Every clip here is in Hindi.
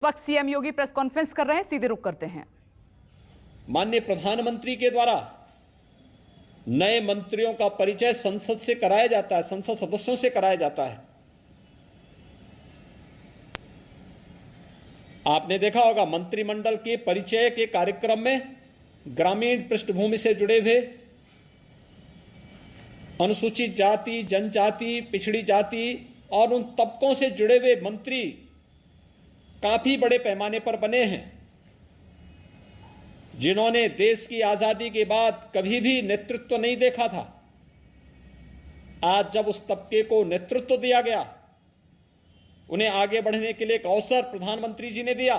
वक्त सीएम योगी प्रेस कॉन्फ्रेंस कर रहे हैं, सीधे रुख करते हैं। माननीय प्रधानमंत्री के द्वारा नए मंत्रियों का परिचय संसद से कराया जाता है, संसद सदस्यों से कराया जाता है। आपने देखा होगा मंत्रिमंडल के परिचय के कार्यक्रम में ग्रामीण पृष्ठभूमि से जुड़े हुए अनुसूचित जाति, जनजाति, पिछड़ी जाति और उन तबकों से जुड़े हुए मंत्री काफी बड़े पैमाने पर बने हैं, जिन्होंने देश की आजादी के बाद कभी भी नेतृत्व नहीं देखा था। आज जब उस तबके को नेतृत्व दिया गया, उन्हें आगे बढ़ने के लिए एक अवसर प्रधानमंत्री जी ने दिया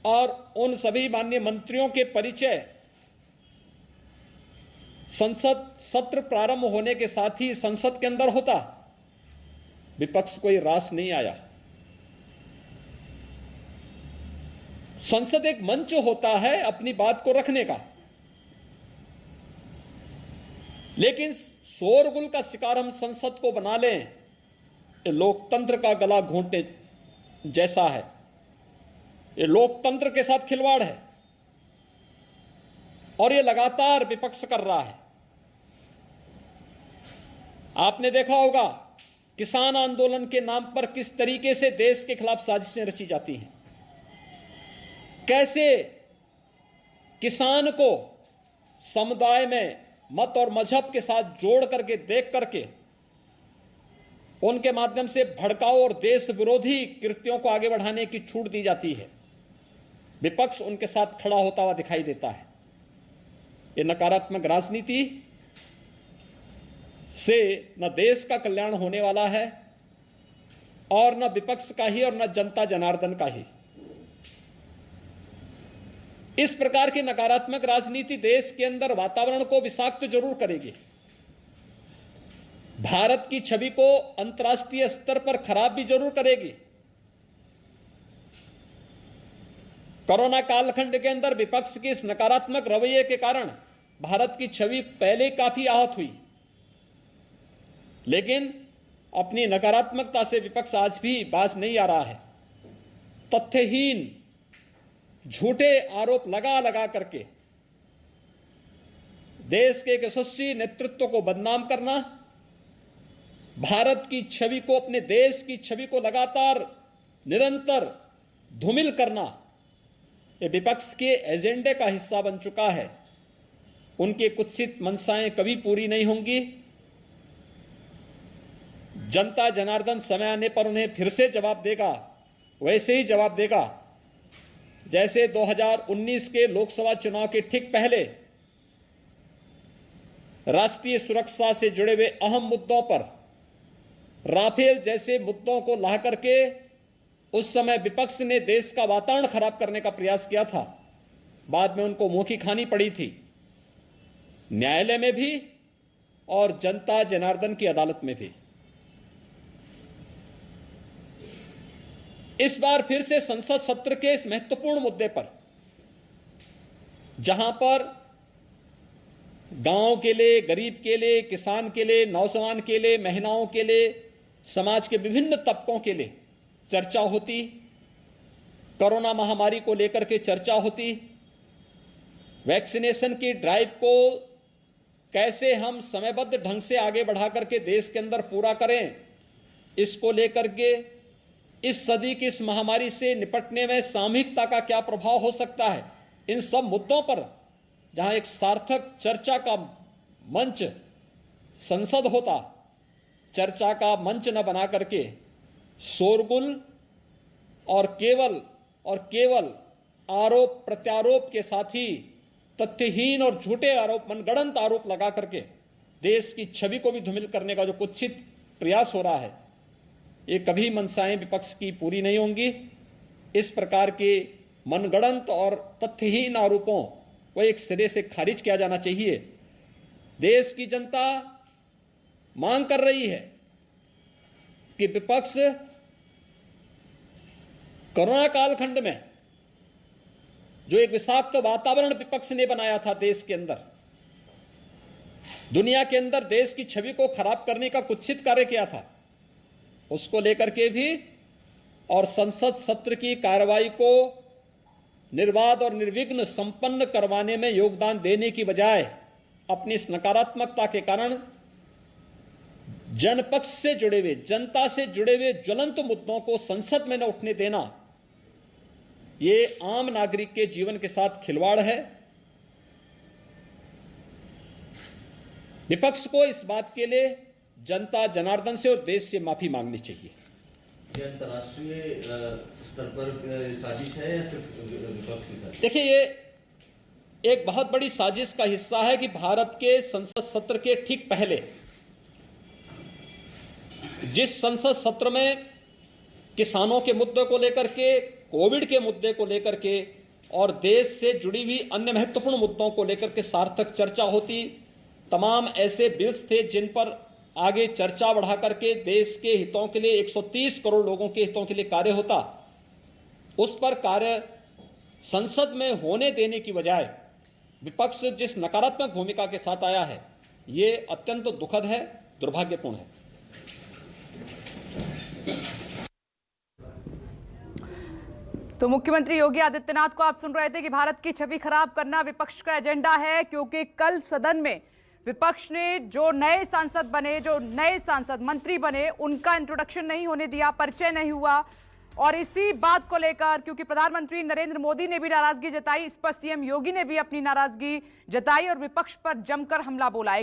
और उन सभी माननीय मंत्रियों के परिचय संसद सत्र प्रारंभ होने के साथ ही संसद के अंदर होता। विपक्ष कोई रास नहीं आया। संसद एक मंच होता है अपनी बात को रखने का, लेकिन शोरगुल का शिकार हम संसद को बना लें, ये लोकतंत्र का गला घोंटने जैसा है। ये लोकतंत्र के साथ खिलवाड़ है और ये लगातार विपक्ष कर रहा है। आपने देखा होगा किसान आंदोलन के नाम पर किस तरीके से देश के खिलाफ साजिशें रची जाती हैं, कैसे किसान को समुदाय में मत और मजहब के साथ जोड़ करके देख करके उनके माध्यम से भड़काऊ और देश विरोधी कृत्यों को आगे बढ़ाने की छूट दी जाती है। विपक्ष उनके साथ खड़ा होता हुआ दिखाई देता है। ये नकारात्मक राजनीति से न देश का कल्याण होने वाला है और न विपक्ष का ही और न जनता जनार्दन का ही। इस प्रकार की नकारात्मक राजनीति देश के अंदर वातावरण को विषाक्त जरूर करेगी, भारत की छवि को अंतर्राष्ट्रीय स्तर पर खराब भी जरूर करेगी। कोरोना कालखंड के अंदर विपक्ष के इस नकारात्मक रवैये के कारण भारत की छवि पहले काफी आहत हुई, लेकिन अपनी नकारात्मकता से विपक्ष आज भी बाज नहीं आ रहा है। तथ्यहीन झूठे आरोप लगा लगा करके देश के एक यशस्वी नेतृत्व को बदनाम करना, भारत की छवि को, अपने देश की छवि को लगातार निरंतर धूमिल करना, यह विपक्ष के एजेंडे का हिस्सा बन चुका है। उनकी कुत्सित मंशाएं कभी पूरी नहीं होंगी। जनता जनार्दन समय आने पर उन्हें फिर से जवाब देगा, वैसे ही जवाब देगा जैसे 2019 के लोकसभा चुनाव के ठीक पहले राष्ट्रीय सुरक्षा से जुड़े हुए अहम मुद्दों पर, राफेल जैसे मुद्दों को ला करके उस समय विपक्ष ने देश का वातावरण खराब करने का प्रयास किया था। बाद में उनको मुंह की खानी पड़ी थी, न्यायालय में भी और जनता जनार्दन की अदालत में भी। इस बार फिर से संसद सत्र के इस महत्वपूर्ण मुद्दे पर, जहां पर गांव के लिए, गरीब के लिए, किसान के लिए, नौजवान के लिए, महिलाओं के लिए, समाज के विभिन्न तबकों के लिए चर्चा होती, कोरोना महामारी को लेकर के चर्चा होती, वैक्सीनेशन की ड्राइव को कैसे हम समयबद्ध ढंग से आगे बढ़ा करके देश के अंदर पूरा करें, इसको लेकर के इस सदी की इस महामारी से निपटने में सामूहिकता का क्या प्रभाव हो सकता है, इन सब मुद्दों पर जहां एक सार्थक चर्चा का मंच संसद होता, चर्चा का मंच न बना करके शोरगुल और केवल आरोप प्रत्यारोप के साथ ही तथ्यहीन और झूठे आरोप, मनगढ़ंत आरोप लगा करके देश की छवि को भी धूमिल करने का जो कुत्सित प्रयास हो रहा है, ये कभी मंशाएं विपक्ष की पूरी नहीं होंगी। इस प्रकार के मनगढ़ंत और तथ्यहीन आरोपों को एक सिरे से खारिज किया जाना चाहिए। देश की जनता मांग कर रही है कि विपक्ष कोरोना कालखंड में जो एक विषाक्त वातावरण विपक्ष ने बनाया था देश के अंदर, दुनिया के अंदर देश की छवि को खराब करने का कुत्सित कार्य किया था, उसको लेकर के भी और संसद सत्र की कार्रवाई को निर्बाध और निर्विघ्न संपन्न करवाने में योगदान देने की बजाय अपनी इस नकारात्मकता के कारण जनपक्ष से जुड़े हुए, जनता से जुड़े हुए ज्वलंत मुद्दों को संसद में न उठने देना, ये आम नागरिक के जीवन के साथ खिलवाड़ है। विपक्ष को इस बात के लिए जनता जनार्दन से और देश से माफी मांगनी चाहिए। ये अंतर्राष्ट्रीय स्तर पर साजिश है या सिर्फ विपक्ष की साजिश? देखिए, ये एक बहुत बड़ी साजिश का हिस्सा है कि भारत के संसद सत्र के ठीक पहले, जिस संसद सत्र में किसानों के मुद्दे को लेकर के, कोविड के मुद्दे को लेकर के और देश से जुड़ी हुई अन्य महत्वपूर्ण मुद्दों को लेकर के सार्थक चर्चा होती, तमाम ऐसे बिल्स थे जिन पर आगे चर्चा बढ़ा करके देश के हितों के लिए, 130 करोड़ लोगों के हितों के लिए कार्य होता, उस पर कार्य संसद में होने देने की बजाय विपक्ष जिस नकारात्मक भूमिका के साथ आया है, ये अत्यंत दुखद है, दुर्भाग्यपूर्ण है। तो मुख्यमंत्री योगी आदित्यनाथ को आप सुन रहे थे कि भारत की छवि खराब करना विपक्ष का एजेंडा है, क्योंकि कल सदन में विपक्ष ने जो नए सांसद बने, जो नए सांसद मंत्री बने, उनका इंट्रोडक्शन नहीं होने दिया, परिचय नहीं हुआ। और इसी बात को लेकर, क्योंकि प्रधानमंत्री नरेंद्र मोदी ने भी नाराजगी जताई, इस पर सीएम योगी ने भी अपनी नाराजगी जताई और विपक्ष पर जमकर हमला बोला।